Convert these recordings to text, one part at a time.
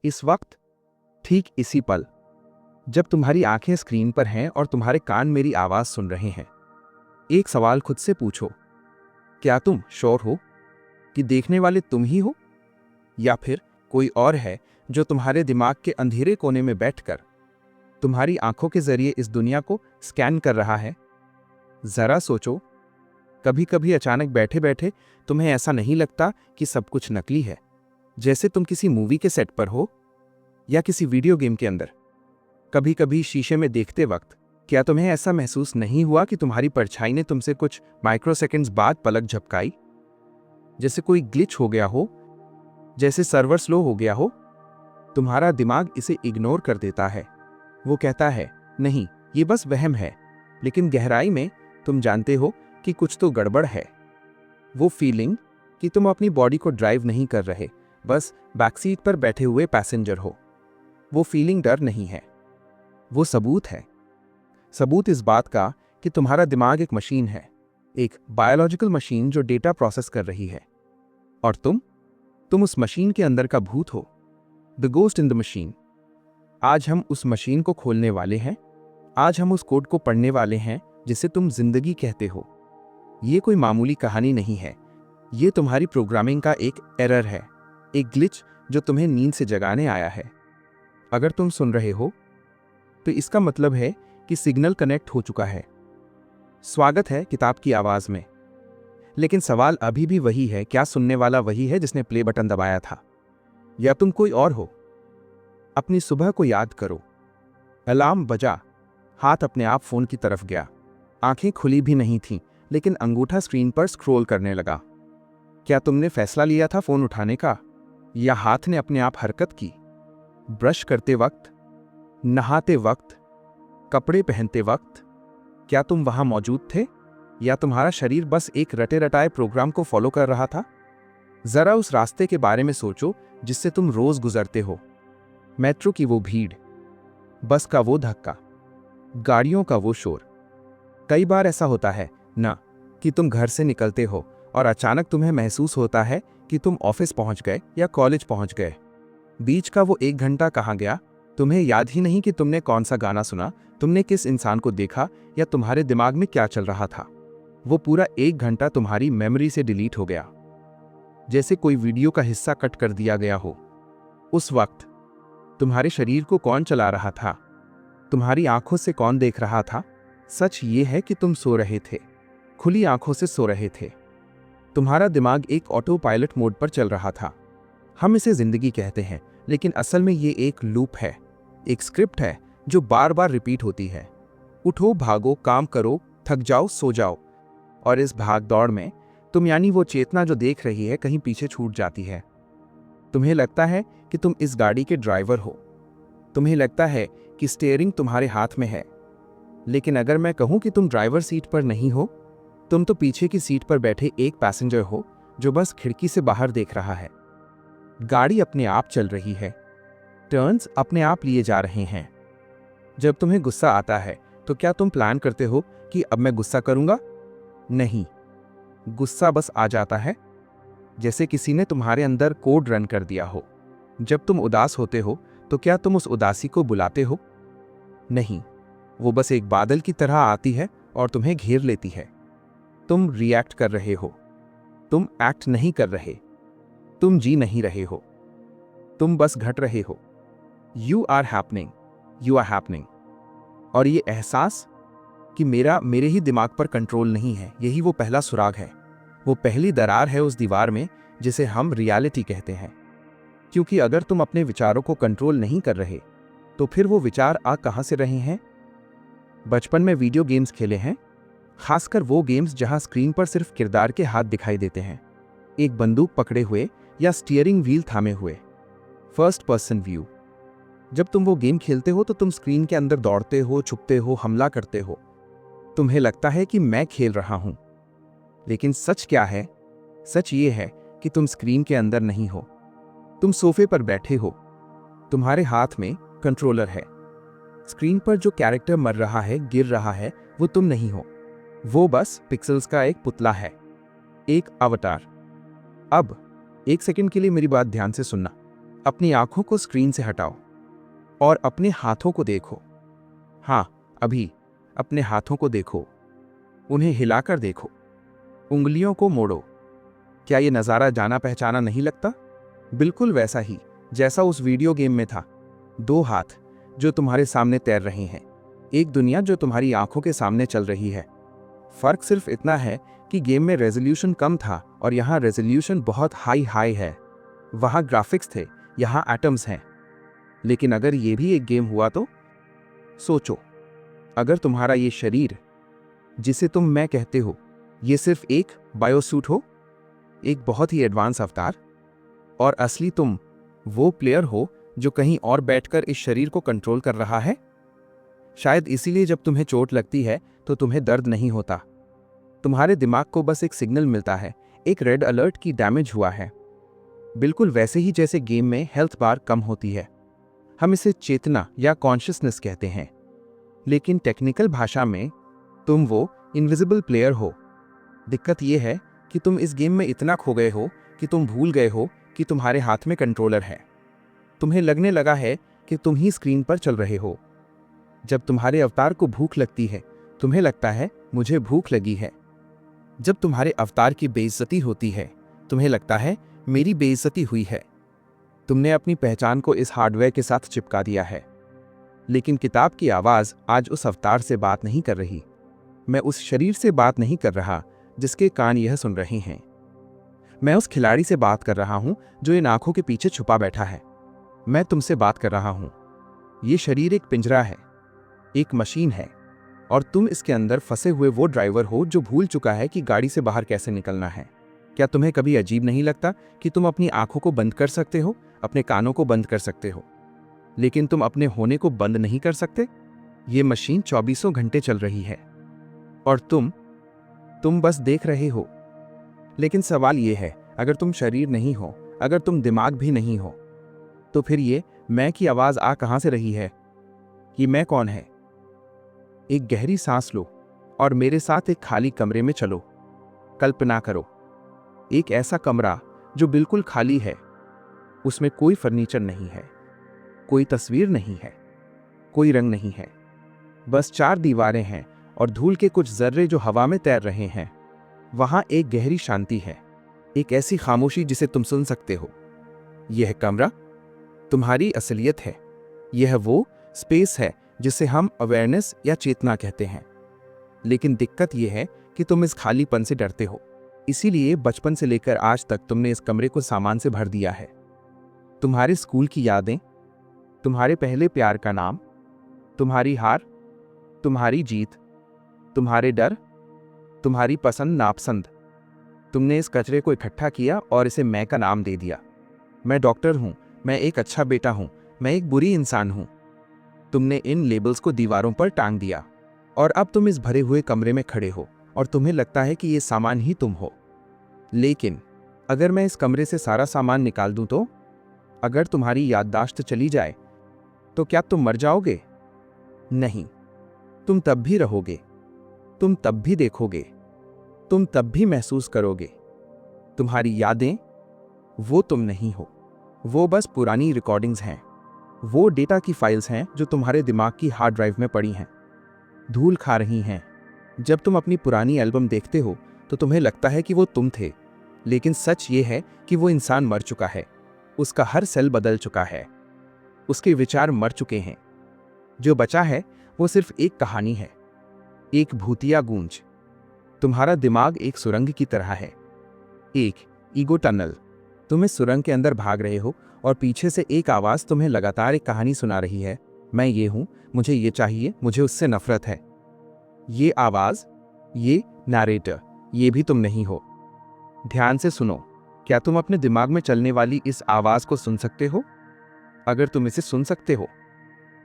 इस वक्त, ठीक इसी पल, जब तुम्हारी आंखें स्क्रीन पर हैं और तुम्हारे कान मेरी आवाज सुन रहे हैं, एक सवाल खुद से पूछो। क्या तुम श्योर हो कि देखने वाले तुम ही हो, या फिर कोई और है जो तुम्हारे दिमाग के अंधेरे कोने में बैठकर तुम्हारी आंखों के जरिए इस दुनिया को स्कैन कर रहा है? जरा सोचो, कभी कभी अचानक बैठे बैठे तुम्हें ऐसा नहीं लगता कि सब कुछ नकली है, जैसे तुम किसी मूवी के सेट पर हो या किसी वीडियो गेम के अंदर? कभी कभी शीशे में देखते वक्त क्या तुम्हें ऐसा महसूस नहीं हुआ कि तुम्हारी परछाई ने तुमसे कुछ माइक्रोसेकंड्स बाद पलक झपकाई? जैसे कोई ग्लिच हो गया हो, जैसे सर्वर स्लो हो गया हो। तुम्हारा दिमाग इसे इग्नोर कर देता है। वो कहता है, नहीं, ये बस वहम है। लेकिन गहराई में तुम जानते हो कि कुछ तो गड़बड़ है। वो फीलिंग कि तुम अपनी बॉडी को ड्राइव नहीं कर रहे, बस बैकसीट पर बैठे हुए पैसेंजर हो, वो फीलिंग डर नहीं है, वो सबूत है। सबूत इस बात का कि तुम्हारा दिमाग एक मशीन है, एक बायोलॉजिकल मशीन जो डेटा प्रोसेस कर रही है। और तुम उस मशीन के अंदर का भूत हो, the ghost in the machine. आज हम उस मशीन को खोलने वाले हैं। आज हम उस कोड को पढ़ने वाले हैं जिसे तुम जिंदगी कहते हो। ये कोई मामूली कहानी नहीं है, ये तुम्हारी प्रोग्रामिंग का एक एरर है, एक ग्लिच जो तुम्हें नींद से जगाने आया है। अगर तुम सुन रहे हो तो इसका मतलब है कि सिग्नल कनेक्ट हो चुका है। स्वागत है किताब की आवाज में। लेकिन सवाल अभी भी वही है, क्या सुनने वाला वही है जिसने प्ले बटन दबाया था, या तुम कोई और हो? अपनी सुबह को याद करो। अलार्म बजा, हाथ अपने आप फोन की तरफ गया, आंखें खुली भी नहीं थीं, लेकिन अंगूठा स्क्रीन पर स्क्रॉल करने लगा। क्या तुमने फैसला लिया था फोन उठाने का, या हाथ ने अपने आप हरकत की? ब्रश करते वक्त, नहाते वक्त, कपड़े पहनते वक्त, क्या तुम वहां मौजूद थे, या तुम्हारा शरीर बस एक रटे रटाए प्रोग्राम को फॉलो कर रहा था? जरा उस रास्ते के बारे में सोचो जिससे तुम रोज गुजरते हो। मेट्रो की वो भीड़, बस का वो धक्का, गाड़ियों का वो शोर। कई बार ऐसा होता है ना कि तुम घर से निकलते हो और अचानक तुम्हें महसूस होता है कि तुम ऑफिस पहुंच गए या कॉलेज पहुंच गए। बीच का वो 1 घंटा कहाँ गया, तुम्हें याद ही नहीं कि तुमने कौन सा गाना सुना, तुमने किस इंसान को देखा, या तुम्हारे दिमाग में क्या चल रहा था। वो पूरा 1 घंटा तुम्हारी मेमोरी से डिलीट हो गया, जैसे कोई वीडियो का हिस्सा कट कर दिया गया हो। उस वक्त तुम्हारे शरीर को कौन चला रहा था, तुम्हारी आंखों से कौन देख रहा था? सच ये है कि तुम सो रहे थे, खुली आंखों से सो रहे थे। तुम्हारा दिमाग एक ऑटो पायलट मोड पर चल रहा था। हम इसे जिंदगी कहते हैं, लेकिन असल में ये एक लूप है, एक स्क्रिप्ट है जो बार बार रिपीट होती है। उठो, भागो, काम करो, थक जाओ, सो जाओ। और इस भाग दौड़ में तुम, यानी वो चेतना जो देख रही है, कहीं पीछे छूट जाती है। तुम्हें लगता है कि तुम इस गाड़ी के ड्राइवर हो, तुम्हें लगता है कि स्टीयरिंग तुम्हारे हाथ में है। लेकिन अगर मैं कहूं कि तुम ड्राइवर सीट पर नहीं हो, तुम तो पीछे की सीट पर बैठे एक पैसेंजर हो जो बस खिड़की से बाहर देख रहा है। गाड़ी अपने आप चल रही है, टर्न्स अपने आप लिए जा रहे हैं। जब तुम्हें गुस्सा आता है तो क्या तुम प्लान करते हो कि अब मैं गुस्सा करूंगा? नहीं, गुस्सा बस आ जाता है, जैसे किसी ने तुम्हारे अंदर कोड रन कर दिया हो। जब तुम उदास होते हो तो क्या तुम उस उदासी को बुलाते हो? नहीं, वो बस एक बादल की तरह आती है और तुम्हें घेर लेती है। तुम रिएक्ट कर रहे हो, तुम एक्ट नहीं कर रहे, तुम जी नहीं रहे हो, तुम बस घट रहे हो। You are happening, you are happening. और ये एहसास कि मेरे ही दिमाग पर कंट्रोल नहीं है, यही वो पहला सुराग है, वो पहली दरार है उस दीवार में जिसे हम रियलिटी कहते हैं। क्योंकि अगर तुम अपने विचारों को कंट्रोल नहीं कर रहे, तो फिर वो विचार आ कहां से रहे हैं? बचपन में वीडियो गेम्स खेले हैं, खासकर वो गेम्स जहां स्क्रीन पर सिर्फ किरदार के हाथ दिखाई देते हैं, एक बंदूक पकड़े हुए या स्टीयरिंग व्हील थामे हुए, फर्स्ट पर्सन व्यू। जब तुम वो गेम खेलते हो तो तुम स्क्रीन के अंदर दौड़ते हो, छुपते हो, हमला करते हो। तुम्हें लगता है कि मैं खेल रहा हूं, लेकिन सच क्या है? सच ये है कि तुम स्क्रीन के अंदर नहीं हो, तुम सोफे पर बैठे हो, तुम्हारे हाथ में कंट्रोलर है। स्क्रीन पर जो कैरेक्टर मर रहा है, गिर रहा है, वो तुम नहीं हो, वो बस पिक्सेल्स का एक पुतला है, एक अवतार। अब 1 सेकंड के लिए मेरी बात ध्यान से सुनना। अपनी आंखों को स्क्रीन से हटाओ और अपने हाथों को देखो। हाँ, अभी अपने हाथों को देखो, उन्हें हिलाकर देखो, उंगलियों को मोड़ो। क्या ये नज़ारा जाना पहचाना नहीं लगता? बिल्कुल वैसा ही जैसा उस वीडियो गेम में था। दो हाथ जो तुम्हारे सामने तैर रहे हैं, एक दुनिया जो तुम्हारी आंखों के सामने चल रही है। फर्क सिर्फ इतना है कि गेम में रेजोल्यूशन कम था और यहाँ रेजोल्यूशन बहुत हाई है। वहाँ ग्राफिक्स थे, यहाँ एटम्स हैं। लेकिन अगर ये भी एक गेम हुआ तो सोचो, अगर तुम्हारा ये शरीर जिसे तुम मैं कहते हो, ये सिर्फ एक बायोसूट हो, एक बहुत ही एडवांस अवतार, और असली तुम वो प्लेयर हो जो कहीं और बैठकर इस शरीर को कंट्रोल कर रहा है। शायद इसीलिए जब तुम्हें चोट लगती है तो तुम्हें दर्द नहीं होता। तुम्हारे दिमाग को बस एक सिग्नल मिलता है, एक रेड अलर्ट की डैमेज हुआ है। बिल्कुल वैसे ही जैसे गेम में हेल्थ बार कम होती है। हम इसे चेतना या कॉन्शियसनेस कहते हैं, लेकिन टेक्निकल भाषा में तुम वो इनविजिबल प्लेयर हो। दिक्कत यह है कि तुम इस गेम में इतना खो गए हो कि तुम भूल गए हो कि तुम्हारे हाथ में कंट्रोलर है। तुम्हें लगने लगा है कि तुम ही स्क्रीन पर चल रहे हो। जब तुम्हारे अवतार को भूख लगती है, तुम्हें लगता है मुझे भूख लगी है। जब तुम्हारे अवतार की बेइज्जती होती है, तुम्हें लगता है मेरी बेइज्जती हुई है। तुमने अपनी पहचान को इस हार्डवेयर के साथ चिपका दिया है। लेकिन किताब की आवाज आज उस अवतार से बात नहीं कर रही। मैं उस शरीर से बात नहीं कर रहा जिसके कान यह सुन रहे हैं। मैं उस खिलाड़ी से बात कर रहा हूं जो इन आंखों के पीछे छुपा बैठा है। मैं तुमसे बात कर रहा हूं। ये शरीर एक पिंजरा है, एक मशीन है, और तुम इसके अंदर फंसे हुए वो ड्राइवर हो जो भूल चुका है कि गाड़ी से बाहर कैसे निकलना है। क्या तुम्हें कभी अजीब नहीं लगता कि तुम अपनी आंखों को बंद कर सकते हो, अपने कानों को बंद कर सकते हो, लेकिन तुम अपने होने को बंद नहीं कर सकते? ये मशीन 24 घंटे चल रही है और तुम बस देख रहे हो। लेकिन सवाल ये है, अगर तुम शरीर नहीं हो, अगर तुम दिमाग भी नहीं हो, तो फिर ये मैं की आवाज आ कहां से रही है? ये मैं कौन है? एक गहरी सांस लो और मेरे साथ एक खाली कमरे में चलो। कल्पना करो, एक ऐसा कमरा जो बिल्कुल खाली है। उसमें कोई फर्नीचर नहीं है, कोई तस्वीर नहीं है, कोई रंग नहीं है। बस 4 दीवारें हैं और धूल के कुछ जर्रे जो हवा में तैर रहे हैं। वहां एक गहरी शांति है, एक ऐसी खामोशी जिसे तुम सुन सकते हो। यह कमरा तुम्हारी असलियत है। यह वो स्पेस है जिसे हम अवेयरनेस या चेतना कहते हैं। लेकिन दिक्कत यह है कि तुम इस खालीपन से डरते हो। इसीलिए बचपन से लेकर आज तक तुमने इस कमरे को सामान से भर दिया है। तुम्हारे स्कूल की यादें, तुम्हारे पहले प्यार का नाम, तुम्हारी हार, तुम्हारी जीत, तुम्हारे डर, तुम्हारी पसंद नापसंद। तुमने इस कचरे को इकट्ठा किया और इसे मैं का नाम दे दिया। मैं डॉक्टर हूं, मैं एक अच्छा बेटा हूं, मैं एक बुरी इंसान हूं। तुमने इन लेबल्स को दीवारों पर टांग दिया और अब तुम इस भरे हुए कमरे में खड़े हो और तुम्हें लगता है कि ये सामान ही तुम हो। लेकिन अगर मैं इस कमरे से सारा सामान निकाल दूं तो? अगर तुम्हारी याददाश्त चली जाए तो क्या तुम मर जाओगे? नहीं, तुम तब भी रहोगे, तुम तब भी देखोगे, तुम तब भी महसूस करोगे। तुम्हारी यादें, वो तुम नहीं हो। वो बस पुरानी रिकॉर्डिंग्स हैं, वो डेटा की फाइल्स हैं जो तुम्हारे दिमाग की हार्ड ड्राइव में पड़ी हैं, धूल खा रही हैं। जब तुम अपनी पुरानी एल्बम देखते हो तो तुम्हें लगता है कि वो तुम थे, लेकिन सच ये है कि वो इंसान मर चुका है। उसका हर सेल बदल चुका है, उसके विचार मर चुके हैं। जो बचा है वो सिर्फ एक कहानी है, एक भूतिया गूंज। तुम्हारा दिमाग एक सुरंग की तरह है, एक ईगो टनल। तुम इस सुरंग के अंदर भाग रहे हो और पीछे से एक आवाज तुम्हें लगातार एक कहानी सुना रही है। मैं ये हूं, मुझे ये चाहिए, मुझे उससे नफरत है। ये आवाज, ये नैरेटर, ये भी तुम नहीं हो। ध्यान से सुनो, क्या तुम अपने दिमाग में चलने वाली इस आवाज को सुन सकते हो? अगर तुम इसे सुन सकते हो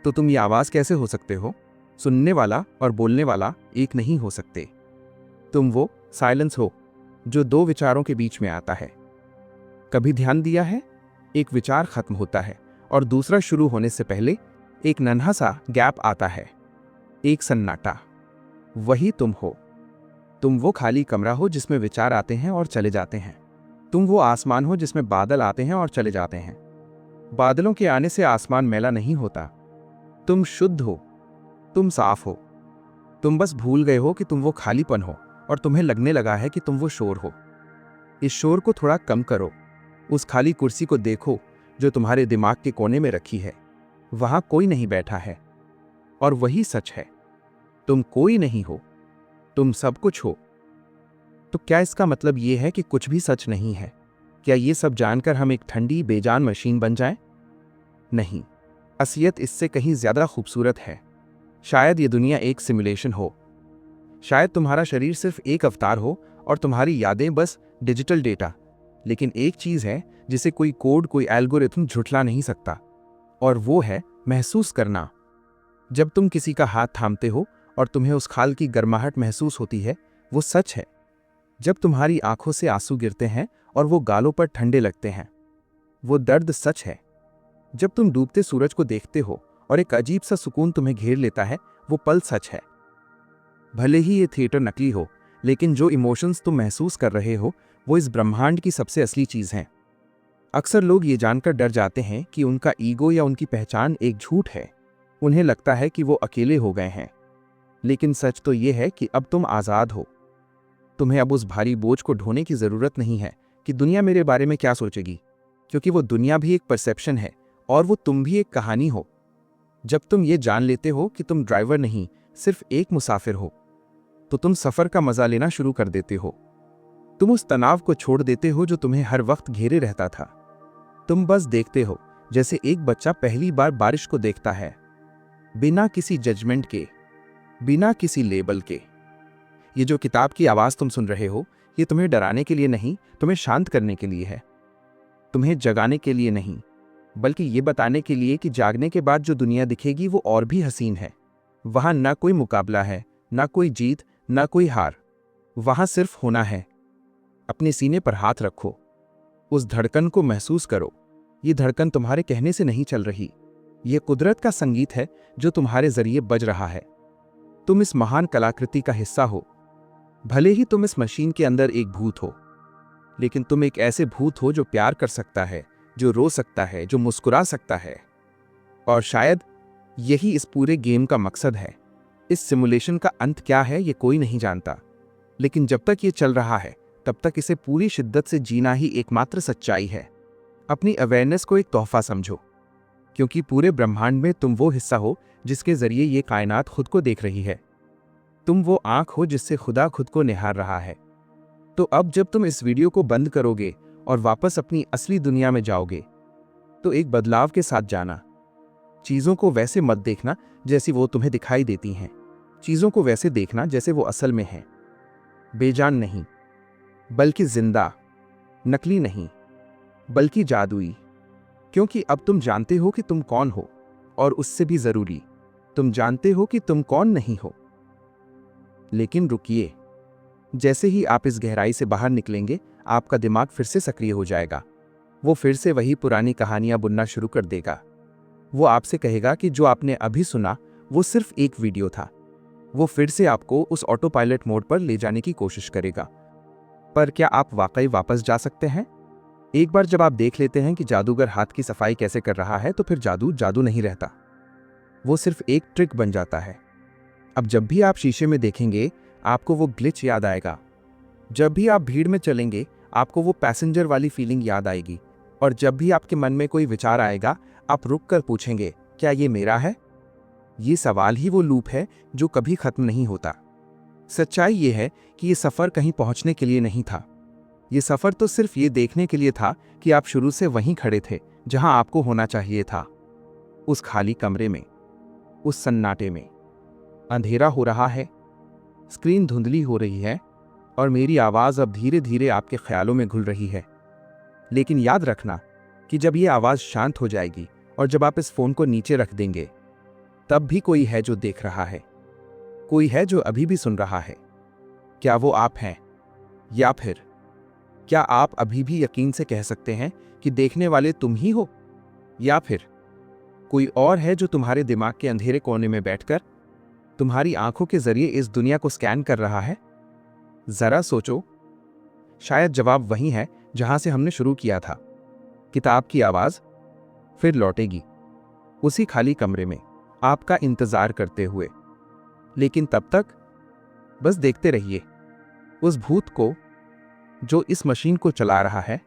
तो तुम ये आवाज कैसे हो सकते हो? सुनने वाला और बोलने वाला एक नहीं हो सकते। तुम वो साइलेंस हो जो दो विचारों के बीच में आता है। कभी ध्यान दिया है, एक विचार खत्म होता है और दूसरा शुरू होने से पहले एक नन्हा सा गैप आता है, एक सन्नाटा। वही तुम हो। तुम वो खाली कमरा हो जिसमें विचार आते हैं और चले जाते हैं। तुम वो आसमान हो जिसमें बादल आते हैं और चले जाते हैं। बादलों के आने से आसमान मैला नहीं होता। तुम शुद्ध हो, तुम साफ हो। तुम बस भूल गए हो कि तुम वो खालीपन हो और तुम्हें लगने लगा है कि तुम वो शोर हो। इस शोर को थोड़ा कम करो। उस खाली कुर्सी को देखो जो तुम्हारे दिमाग के कोने में रखी है। वहां कोई नहीं बैठा है और वही सच है। तुम कोई नहीं हो, तुम सब कुछ हो। तो क्या इसका मतलब यह है कि कुछ भी सच नहीं है? क्या ये सब जानकर हम एक ठंडी बेजान मशीन बन जाएं? नहीं, असलियत इससे कहीं ज्यादा खूबसूरत है। शायद ये दुनिया एक सिमुलेशन हो। शायद तुम्हारा शरीर सिर्फ एक अवतार हो और तुम्हारी यादें बस डिजिटल डेटा। लेकिन एक चीज है जिसे कोई कोड, कोई एल्गोरिथम झुठला नहीं सकता, और वो है महसूस करना। जब तुम किसी का हाथ थामते हो और तुम्हें उस खाल की गर्माहट महसूस होती है, वो सच है। जब तुम्हारी आंखों से आंसू गिरते हैं और वो गालों पर ठंडे लगते हैं, वो दर्द सच है। जब तुम डूबते सूरज को देखते हो और एक अजीब सा सुकून तुम्हें घेर लेता है, वो पल सच है। भले ही ये थिएटर नकली हो, लेकिन जो इमोशंस तुम महसूस कर रहे हो, वो इस ब्रह्मांड की सबसे असली चीज हैं। अक्सर लोग ये जानकर डर जाते हैं कि उनका ईगो या उनकी पहचान एक झूठ है। उन्हें लगता है कि वो अकेले हो गए हैं। लेकिन सच तो ये है कि अब तुम आजाद हो। तुम्हें अब उस भारी बोझ को ढोने की जरूरत नहीं है कि दुनिया मेरे बारे में क्या सोचेगी, क्योंकि वो दुनिया भी एक परसेप्शन है और वो तुम भी एक कहानी हो। जब तुम ये जान लेते हो कि तुम ड्राइवर नहीं, सिर्फ एक मुसाफिर हो, तो तुम सफर का मजा लेना शुरू कर देते हो। तुम उस तनाव को छोड़ देते हो जो तुम्हें हर वक्त घेरे रहता था। तुम बस देखते हो जैसे एक बच्चा पहली बार बारिश को देखता है, बिना किसी जजमेंट के, बिना किसी लेबल के। ये जो किताब की आवाज तुम सुन रहे हो, ये तुम्हें डराने के लिए नहीं, तुम्हें शांत करने के लिए है। तुम्हें जगाने के लिए नहीं, बल्कि ये बताने के लिए कि जागने के बाद जो दुनिया दिखेगी वो और भी हसीन है। वहां ना कोई मुकाबला है, ना कोई जीत, ना कोई हार। वहां सिर्फ होना है। अपने सीने पर हाथ रखो, उस धड़कन को महसूस करो। ये धड़कन तुम्हारे कहने से नहीं चल रही, ये कुदरत का संगीत है जो तुम्हारे जरिए बज रहा है। तुम इस महान कलाकृति का हिस्सा हो। भले ही तुम इस मशीन के अंदर एक भूत हो, लेकिन तुम एक ऐसे भूत हो जो प्यार कर सकता है, जो रो सकता है, जो मुस्कुरा सकता है। और शायद यही इस पूरे गेम का मकसद है। इस सिमुलेशन का अंत क्या है ये कोई नहीं जानता, लेकिन जब तक ये चल रहा है तब तक इसे पूरी शिद्दत से जीना ही एकमात्र सच्चाई है। अपनी अवेयरनेस को एक तोहफा समझो, क्योंकि पूरे ब्रह्मांड में तुम वो हिस्सा हो जिसके जरिए ये कायनात खुद को देख रही है। तुम वो आंख हो जिससे खुदा खुद को निहार रहा है। तो अब जब तुम इस वीडियो को बंद करोगे और वापस अपनी असली दुनिया में जाओगे, तो एक बदलाव के साथ जाना। चीजों को वैसे मत देखना जैसी वो तुम्हें दिखाई देती हैं। चीजों को वैसे देखना जैसे वो असल में हैं। बेजान नहीं, बल्कि जिंदा। नकली नहीं, बल्कि जादुई। क्योंकि अब तुम जानते हो कि तुम कौन हो, और उससे भी जरूरी, तुम जानते हो कि तुम कौन नहीं हो। लेकिन रुकिए, जैसे ही आप इस गहराई से बाहर निकलेंगे, आपका दिमाग फिर से सक्रिय हो जाएगा। वो फिर से वही पुरानी कहानियां बुनना शुरू कर देगा। वो आपसे कहेगा कि जो आपने अभी सुना वो सिर्फ एक वीडियो था। वो फिर से आपको उस ऑटो पायलट मोड पर ले जाने की कोशिश करेगा। पर क्या आप वाकई वापस जा सकते हैं? एक बार जब आप देख लेते हैं कि जादूगर हाथ की सफाई कैसे कर रहा है, तो फिर जादू जादू नहीं रहता, वो सिर्फ एक ट्रिक बन जाता है। अब जब भी आप शीशे में देखेंगे, आपको वो ग्लिच याद आएगा। जब भी आप भीड़ में चलेंगे, आपको वो पैसेंजर वाली फीलिंग याद आएगी। और जब भी आपके मन में कोई विचार आएगा, आप रुक कर पूछेंगे, क्या ये मेरा है? ये सवाल ही वो लूप है जो कभी खत्म नहीं होता। सच्चाई ये है कि ये सफर कहीं पहुंचने के लिए नहीं था। ये सफर तो सिर्फ ये देखने के लिए था कि आप शुरू से वहीं खड़े थे जहां आपको होना चाहिए था। उस खाली कमरे में, उस सन्नाटे में। अंधेरा हो रहा है, स्क्रीन धुंधली हो रही है, और मेरी आवाज अब धीरे धीरे आपके ख्यालों में घुल रही है। लेकिन याद रखना कि जब ये आवाज शांत हो जाएगी और जब आप इस फोन को नीचे रख देंगे, तब भी कोई है जो देख रहा है, कोई है जो अभी भी सुन रहा है। क्या वो आप हैं? या फिर क्या आप अभी भी यकीन से कह सकते हैं कि देखने वाले तुम ही हो? या फिर कोई और है जो तुम्हारे दिमाग के अंधेरे कोने में बैठकर तुम्हारी आंखों के जरिए इस दुनिया को स्कैन कर रहा है? जरा सोचो, शायद जवाब वही है जहां से हमने शुरू किया था। किताब की आवाज, फिर लौटेगी, उसी खाली कमरे में, आपका इंतजार करते हुए। लेकिन तब तक बस देखते रहिए उस भूत को जो इस मशीन को चला रहा है